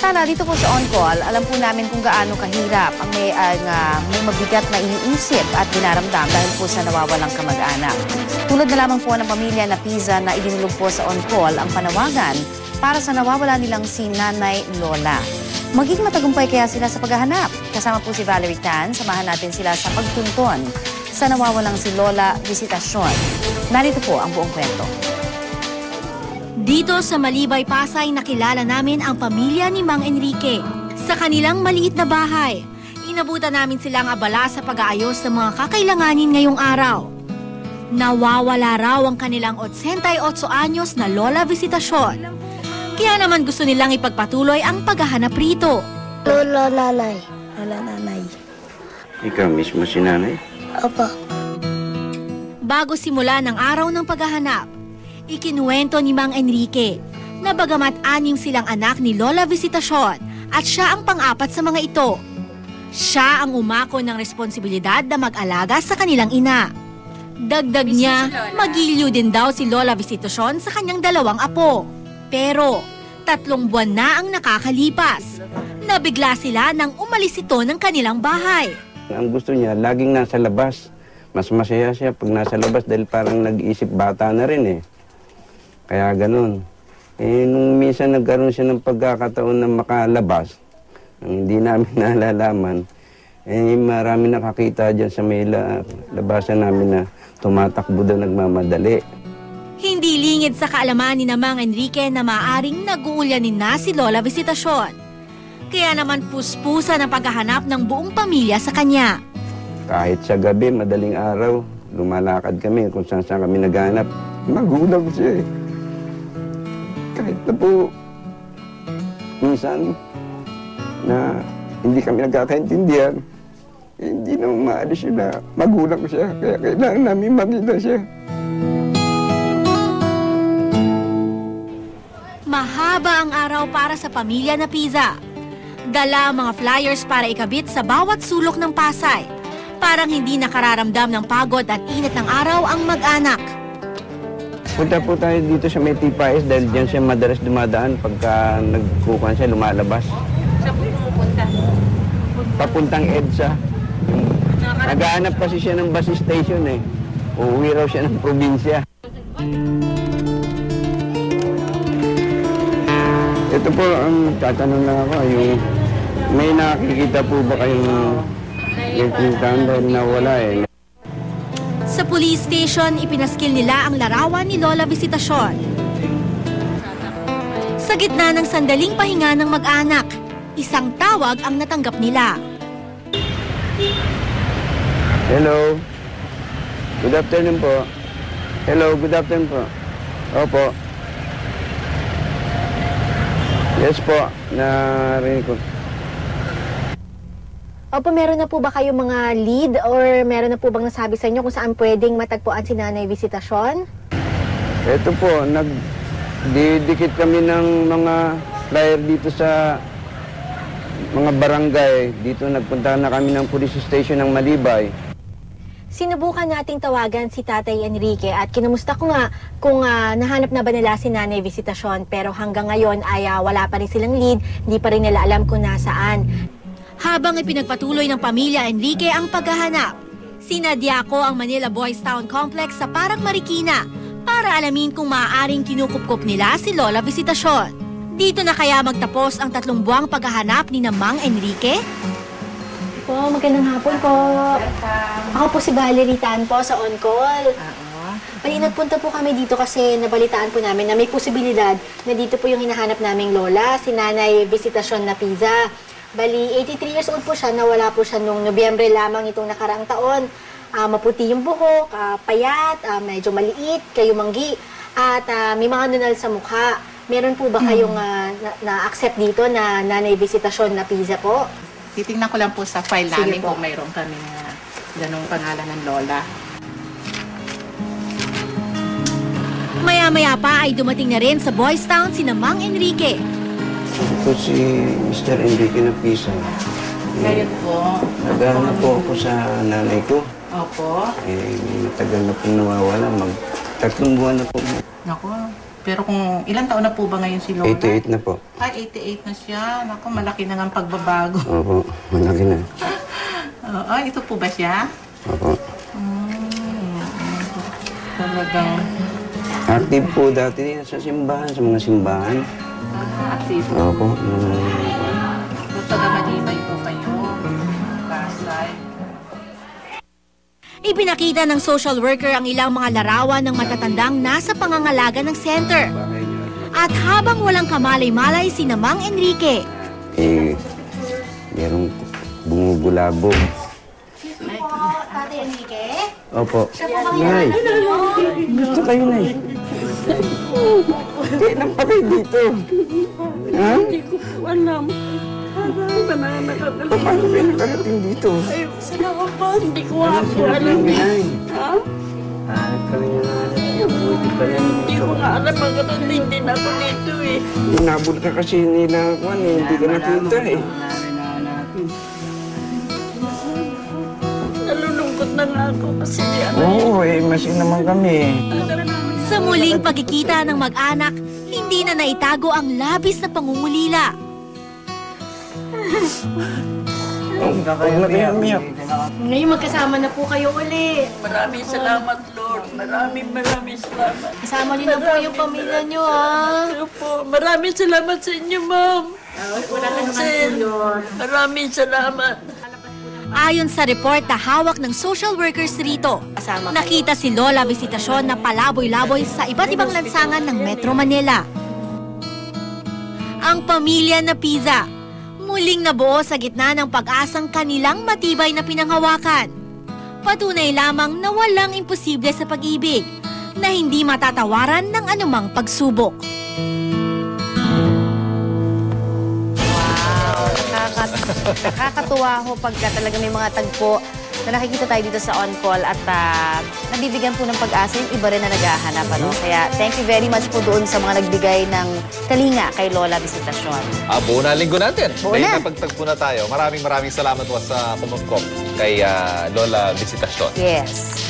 Samantala, dito po sa On Call, alam po namin kung gaano kahirap ang may mabigat na iniisip at dinaramdam dahil po sa nawawalang kamag-anak. Tulad na lamang po ng pamilya na Piza na idinulog po sa On Call ang panawagan para sa nawawala nilang si Nanay Lola. Magiging matagumpay kaya sila sa paghahanap. Kasama po si Valerie Tan, samahan natin sila sa pagtunton sa nawawalang si Lola Visitasyon. Narito po ang buong kwento. Dito sa Malibay, Pasay, nakilala namin ang pamilya ni Mang Enrique. Sa kanilang maliit na bahay, inabutan namin silang abala sa pag-aayos ng mga kakailanganin ngayong araw. Nawawala raw ang kanilang 88 anyos na Lola Visitasyon. Kaya naman gusto nilang ipagpatuloy ang paghahanap rito. Lola Nanay. Lola Nanay. Ikaw mismo si Nanay? Opo. Bago simula ng araw ng paghahanap, ikinuwento ni Mang Enrique na bagamat 6 silang anak ni Lola Visitasyon at siya ang pang-4 sa mga ito, siya ang umako ng responsibilidad na mag-alaga sa kanilang ina. Dagdag niya, magiliw din daw si Lola Visitasyon sa kanyang 2 apo. Pero 3 buwan na ang nakakalipas. Nabigla sila nang umalis ito ng kanilang bahay. Ang gusto niya, laging nasa labas. Mas masaya siya pag nasa labas dahil parang nag-iisip bata na rin eh. Kaya ganun. Nung minsan nagkaroon siya ng pagkakataon na makalabas, hindi namin nalalaman, marami nakakita dyan sa may labasan namin na tumatakbo daw nagmamadali. Hindi lingid sa kaalaman ni Mang Enrique na maaring nag-uulyanin na si Lola Visitasyon. Kaya naman puspusan ang paghahanap ng buong pamilya sa kanya. Kahit sa gabi, madaling araw, lumalakad kami kung saan kami naghahanap. Magulang siya eh. Kahit na po, minsan na hindi kami nagkakaintindihan, hindi naman maalis siya na magulang siya. Kaya kailangan namin makita siya. Mahaba ang araw para sa pamilya na Piza. Dala ang mga flyers para ikabit sa bawat sulok ng Pasay. Parang hindi nakararamdam ng pagod at init ng araw ang mag-anak. Punta po tayo dito sa may Tipais dahil dyan siya madalas dumadaan pagka nagkukuhan siya, lumalabas. Saan po pupunta? Papuntang EDSA. Naghahanap kasi siya ng bus station eh. Uuwi raw siya ng probinsya. Ito po ang tatanong lang ako, yung may nakikita po ba kayong yung dahil nawala eh? Sa police station, ipinaskil nila ang larawan ni Lola Visitasyon. Sa gitna ng sandaling pahinga ng mag-anak, isang tawag ang natanggap nila. Hello. Good afternoon po. Hello, good afternoon po. Opo. Yes po, narinig ko. Opo, meron na po ba kayong mga lead or meron na po bang nasabi sa inyo kung saan pwedeng matagpuan si Nanay Visitasyon? Ito po, nagdidikit kami ng mga flyer dito sa mga barangay. Dito nagpunta na kami ng police station ng Malibay. Sinubukan nating tawagan si Tatay Enrique at kinumusta ko nga kung nahanap na ba nila si Nanay Visitasyon, pero hanggang ngayon ay wala pa rin silang lead, hindi pa rin nila alam kung nasaan. Habang ipinagpatuloy ng pamilya Enrique ang paghahanap, sinadya ko ang Manila Boys Town Complex sa Parang Marikina para alamin kung maaaring kinukupkup nila si Lola Visitasyon. Dito na kaya magtapos ang 3 buwang paghahanap ni Mang Enrique? Po, magandang hapon po. Ako po si Valerie Tan po sa On Call. Bali, nagpunta po kami dito kasi nabalitaan po namin na may posibilidad na dito po yung hinahanap naming Lola, si Nanay Visitasyon na Piza. Bali, 83 years old po siya, nawala po siya noong Nobyembre lamang itong nakaraang taon. Maputi yung buhok, payat, medyo maliit, kayumanggi, at may mga nunal sa mukha. Meron po ba kayong na-accept dito na Nanay Visitasyon na Piza po? Titingnan ko lang po sa file namin kung mayroon kami ganong pangalan ng Lola. Maya-maya pa ay dumating na rin sa Boys Town si Mang Enrique. Ito si Mr. Enrique na Pisa. Ngayon po. Naghahanap po ako sa nanay ko. Opo. Matagal na pong nawawala. 3 buwan na po. Naku, Pero kung ilang taon na po ba ngayon si Lola? 88 na po. Ay, 88 na siya. Naku, malaki na nga ang pagbabago. Opo, malaki na. Ay, ito po ba siya? Opo. Talagang Active po dati sa simbahan, sa mga simbahan. active. Opo. Taga-Malibay po kayo. Pasay. Ipinakita ng social worker ang ilang mga larawan ng matatandang nasa pangangalaga ng center. At habang walang kamalay-malay si Mang Enrique, Merong bumubulabog. Tatay Enrique? Opo. Nay, gusto kayo, Nay. Hindi lang pa kayo dito. Ha? Hindi ko po alam. Paano kayo nakarating dito? Salamat po. Hindi ko nga po alam. Nay. Ha? Kami na buti pa yan. Hindi ko nga alam. Magkatundin din ako dito eh. Inabot ka kasi nila, Juan, hindi ka nakita eh. Nalulungkot na nga ako kasi Oo, masin naman kami. sa muling pagkikita ng mag-anak, hindi na naitago ang labis na pangungulila. Huwag na kayo umiyak. Ngayon magkasama na po kayo uli. Maraming salamat, Lord. Maraming salamat. Kasama din na po yung pamilya nyo, ha? Ano po, maraming salamat sa inyo, Ma'am. Sir, maraming salamat. Ayon sa report na hawak ng social workers rito, nakita si Lola Visitacion na palaboy-laboy sa iba't ibang lansangan ng Metro Manila. Ang pamilya na Piza, muling nabuo sa gitna ng pag-asang kanilang matibay na pinanghawakan. Patunay lamang na walang imposible sa pag-ibig, na hindi matatawaran ng anumang pagsubok. Nakakatuwa ho pagka talaga may mga tagpo na nakikita tayo dito sa On Call at nabibigyan po ng pag-asa yung iba rin na naghahanap. Ano? Kaya thank you very much po doon sa mga nagbigay ng kalinga kay Lola Visitacion. Buo na linggo natin. Buo na. Napagtagpo na tayo. Maraming salamat po sa kumangkop kay Lola Visitacion. Yes.